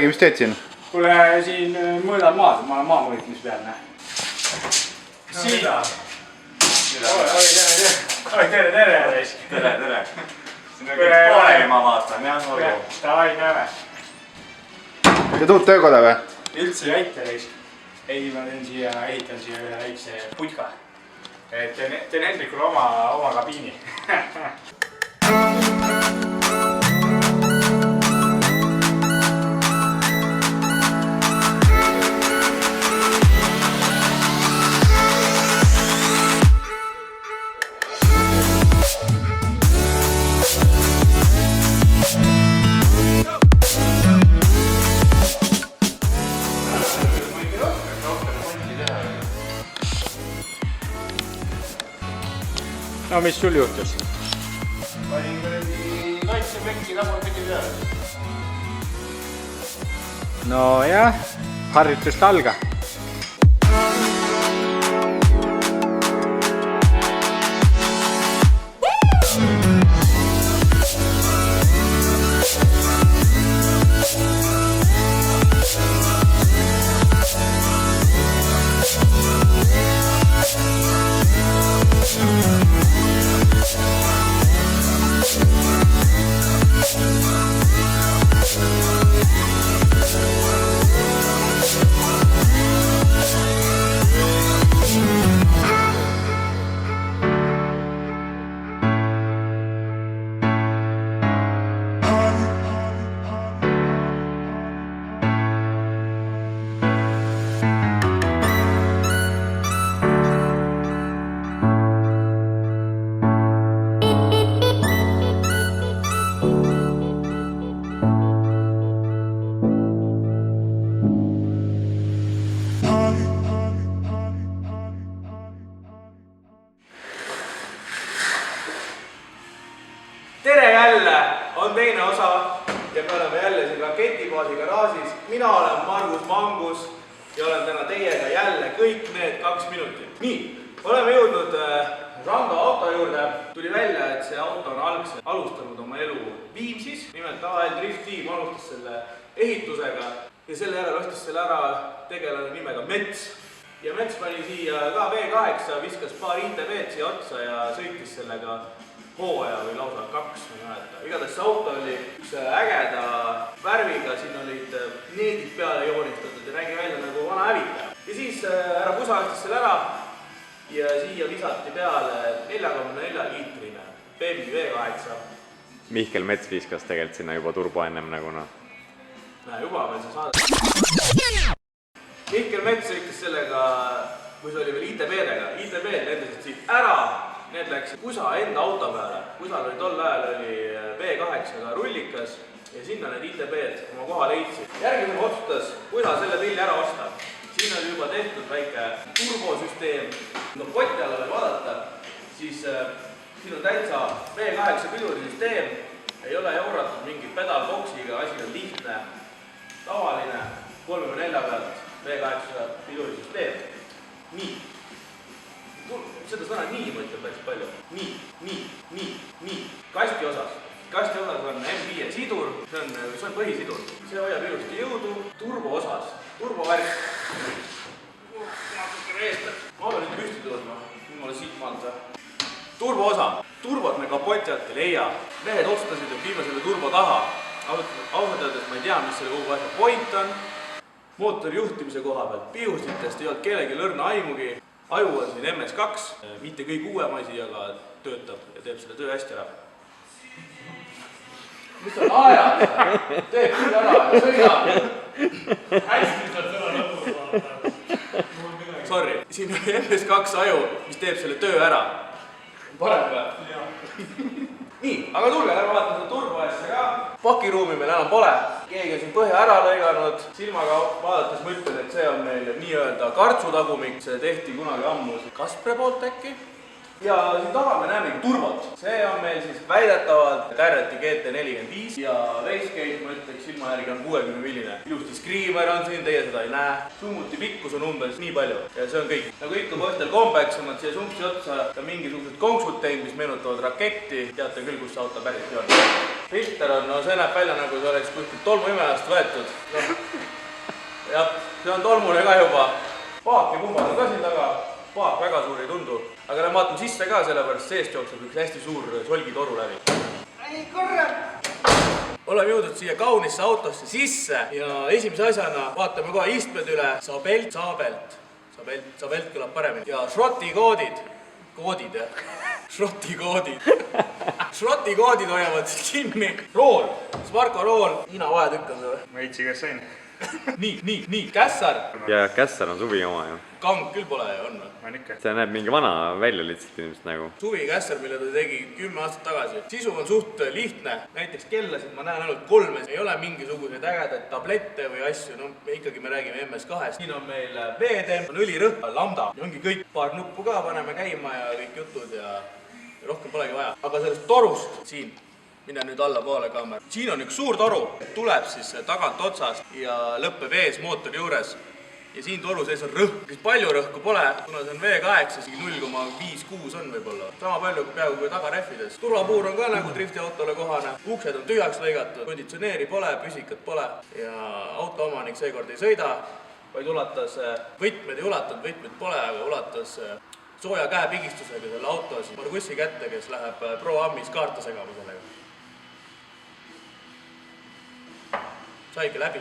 räägi, mis teed siin? Kuule, siin mõõdan maad, ma olen maamõõtmis peal. Siin. Oi, tere. Tere. Siin on kõik poolegi ma vaatan, jah, olgu. Davai, näeme. Te tuud töökoda või? Üldse ei aita reis. Ei, ma ehitan siia ühe väikse putka. Teen Hendrikule oma kabiini. No mis sul juhtus? Panin kaitseplekki tagurpidi peale. No jah, harjutust alga. Tere jälle! On teine osa ja me oleme jälle siin Raketibaasi garaažis. Mina olen Margus Mangus ja olen täna teiega jälle kõik need 2 minutit. Nii, oleme jõudnud Rango auto juurde. Tuli välja, et see auto on algselt alustanud oma elu Viimsis. Nimelt AL Drift Team alustas selle ehitusega ja selle järel ostis selle ära tegelane nimega Mets. Ja Mets pani siia ka V8, viskas paar ITV-d siia otsa ja sõitis sellega hooaja või lausa 2, ma ei mäleta. Igatahes see auto oli üks ägeda värviga, siin olid needid peale joonistatud ja nägi välja nagu vana hävitaja. Ja siis härra Pusa ostis selle ära ja siia visati peale 4,4-liitrine BMW V8. Mihkel Mets viskas tegelikult sinna juba turbo ennem nagu noh. Näe, juba veel see saade. Mihkel Mets sõitis sellega, kui see oli veel ITB-dega. ITB-d lendasid siit ära. Need läksid Pusa enda auto peale. Pusal oli tol ajal oli V8-ga rullikas ja sinna need ITB-d oma koha leidsid. Järgmisega otsustas Pusa selle pilli ära osta. Siin oli juba tehtud väike turbosüsteem. No poti alla veel vaadata, siis siin on täitsa V8 pidurisüsteem. Ei ole jauratud mingi pedalboksiga, asi on lihtne, tavaline 34 pealt V8 pidurisüsteem. Nii. Seda sõna nii mõtleb päris palju. Nii. Kasti osas. Kasti osas on M5 sidur, see on põhisidur. See hoiab ilusti jõudu. Turbo osas. Turbovärk. Ma pean nüüd püsti tõusma. Nüüd ma olen siit maalt. Turbo osa. Turbot me kapoti alt ei leia. Mehed otsustasid, et viime selle turbo taha. Ausalt öeldes ma ei tea, mis selle kogu asja point on. Mootori juhtimise koha pealt. Pihustitest ei olnud kellegi lõrna aimugi. Aju on siin MS2, mitte kõik uuem asi, aga töötab ja teeb selle töö hästi ära. Mis on ajad? Teeb küll ära ja sõidab. Hästi saad sõna lõpus vaadata. Sorry, siin on MS2 aju, mis teeb selle töö ära. Parem või? Nii, aga tulge, lähme vaatame seda turbo asja ka. Pakiruumi meil enam pole. Keegi on siin põhja ära lõiganud. Silmaga vaadates ma ütlen, et see on meil nii-öelda kartsutagumik. See tehti kunagi ammu Kaspre poolt äkki. ja siin taga me näemegi turbot. See on meil siis väidetavalt Garretti GT45 ja Racegate, ma ütleks silma järgi on 60-milline. Ilusti Screamer on siin, teie seda ei näe. Summuti pikkus on umbes nii palju ja see on kõik. Nagu ikka poistel kombeks on nad siia sumpsi otsa ka mingisugused konksud teinud, mis meenutavad raketti. Teate küll, kus see auto pärit on. Filter on, no see näeb välja nagu see oleks kuskilt tolmuimejast võetud. No. Jah, see on tolmune ka juba. Paak ja pumbad on ka siin taga. Paak väga suur ei tundu, aga me vaatame sisse ka, sellepärast seest jookseb üks hästi suur solgitoru läbi. Ei, kurat! Oleme jõudnud siia kaunisse autosse sisse ja esimese asjana vaatame kohe istmed üle. Sabelt kõlab paremini. Ja Šroti koodid. Koodid, jah. Šroti koodid. Šroti koodid hoiavad kinni. Rool. Sparko rool. Hiina vahetükk on see või? Veitsi kes sain. Nii. Kässar. Ja Kässar on suvi oma ju. Kang küll pole ja on või? On ikka. See näeb mingi vana välja lihtsalt ilmselt nagu. Suvi Kässar, mille ta tegi 10 aastat tagasi. Sisu on suht lihtne. Näiteks kellasid ma näen ainult 3. Ei ole mingisuguseid ägedaid tablette või asju. No ikkagi me räägime MS2. Siin on meil veetemp, on õlirõhk, lambda. Ja ongi kõik. Paar nuppu ka paneme käima ja kõik jutud ja rohkem polegi vaja. Aga sellest torust siin. Mine nüüd allapoole kaamera. Siin on üks suur toru, tuleb siis tagant otsast ja lõppeb ees mootori juures. Ja siin toru sees on rõhk, mis palju rõhku pole, kuna see on V8, siis 0,56 on võib-olla. Sama palju peaaegu kui tagarehvides. Turvapuur on ka nagu driftiautole kohane, uksed on tühjaks lõigatud, konditsioneeri pole, püsikat pole ja autoomanik seekord ei sõida, vaid ulatas võtmed ei ulatanud, võtmed pole, aga ulatas sooja käepigistusega selle auto Margussi kätte, kes läheb Pro-Ammis kaarte segama sellega. Saigi läbi.